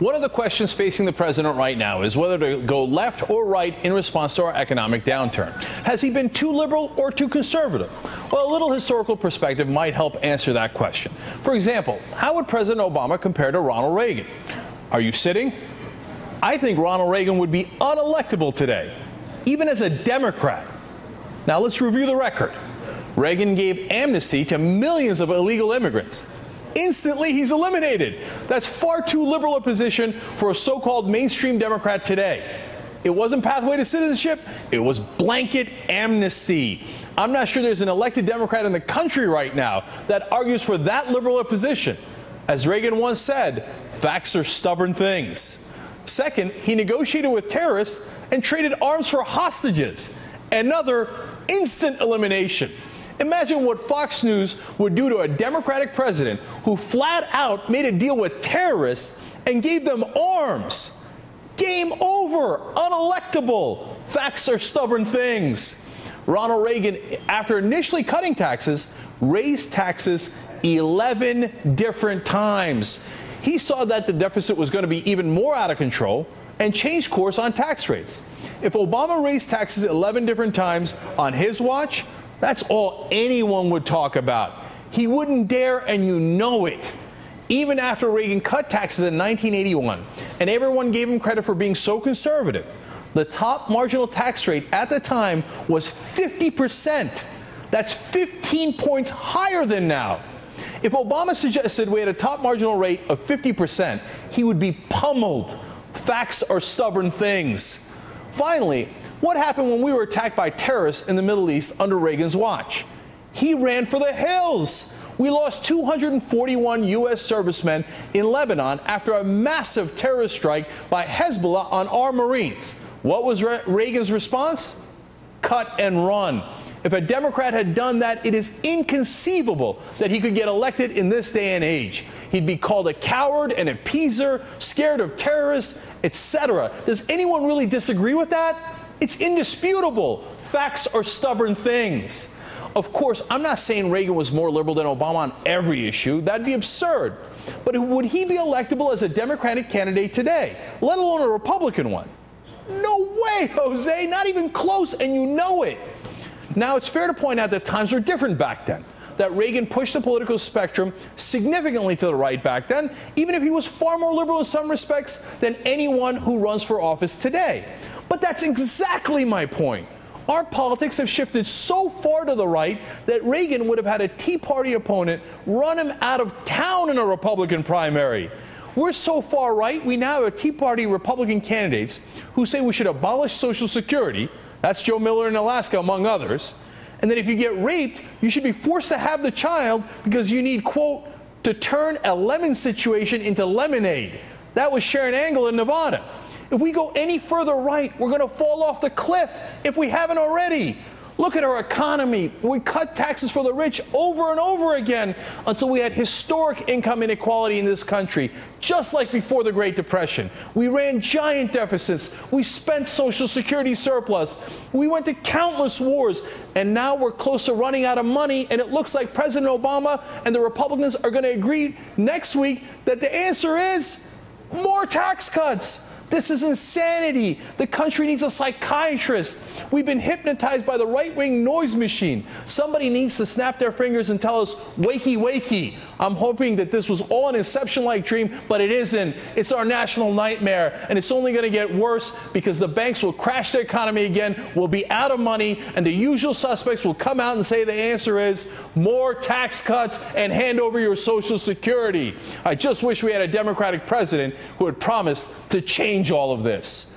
One of the questions facing the president right now is whether to go left or right in response to our economic downturn. Has he been too liberal or too conservative? Well, a little historical perspective might help answer that question. For example, how would President Obama compare to Ronald Reagan? Are you sitting? I think Ronald Reagan would be unelectable today, even as a Democrat. Now let's review the record. Reagan gave amnesty to millions of illegal immigrants. Instantly, he's eliminated. That's far too liberal a position for a so-called mainstream Democrat today. It wasn't pathway to citizenship, it was blanket amnesty. I'm not sure there's an elected Democrat in the country right now that argues for that liberal a position. As Reagan once said, facts are stubborn things. Second, he negotiated with terrorists and traded arms for hostages. Another instant elimination. Imagine what Fox News would do to a Democratic president who flat out made a deal with terrorists and gave them arms. Game over. Unelectable. Facts are stubborn things. Ronald Reagan, after initially cutting taxes, raised taxes 11 different times. He saw that the deficit was going to be even more out of control and changed course on tax rates. If Obama raised taxes 11 different times on his watch, that's all anyone would talk about. He wouldn't dare, and you know it. Even after Reagan cut taxes in 1981, and everyone gave him credit for being so conservative, the top marginal tax rate at the time was 50%. That's 15 points higher than now. If Obama suggested we had a top marginal rate of 50%, he would be pummeled. Facts are stubborn things. Finally, what happened when we were attacked by terrorists in the Middle East under Reagan's watch? He ran for the hills. We lost 241 U.S. servicemen in Lebanon after a massive terrorist strike by Hezbollah on our Marines. What was Reagan's response? Cut and run. If a Democrat had done that, it is inconceivable that he could get elected in this day and age. He'd be called a coward, an appeaser, scared of terrorists, etc. Does anyone really disagree with that? It's indisputable. Facts are stubborn things. Of course, I'm not saying Reagan was more liberal than Obama on every issue. That'd be absurd. But would he be electable as a Democratic candidate today, let alone a Republican one? No way, Jose, not even close, and you know it. Now, it's fair to point out that times were different back then, that Reagan pushed the political spectrum significantly to the right back then, even if he was far more liberal in some respects than anyone who runs for office today. But that's exactly my point. Our politics have shifted so far to the right that Reagan would have had a Tea Party opponent run him out of town in a Republican primary. We're so far right, we now have Tea Party Republican candidates who say we should abolish Social Security. That's Joe Miller in Alaska, among others. And that if you get raped, you should be forced to have the child because you need, quote, to turn a lemon situation into lemonade. That was Sharon Angle in Nevada. If we go any further right, we're going to fall off the cliff if we haven't already. Look at our economy. We cut taxes for the rich over and over again until we had historic income inequality in this country, just like before the Great Depression. We ran giant deficits. We spent Social Security surplus. We went to countless wars. And now we're close to running out of money. And it looks like President Obama and the Republicans are going to agree next week that the answer is more tax cuts. This is insanity. The country needs a psychiatrist. We've been hypnotized by the right-wing noise machine. Somebody needs to snap their fingers and tell us, wakey, wakey. I'm hoping that this was all an Inception-like dream, but it isn't. It's our national nightmare, and it's only going to get worse because the banks will crash the economy again, we'll be out of money, and the usual suspects will come out and say the answer is more tax cuts and hand over your Social Security. I just wish we had a Democratic president who had promised to change all of this.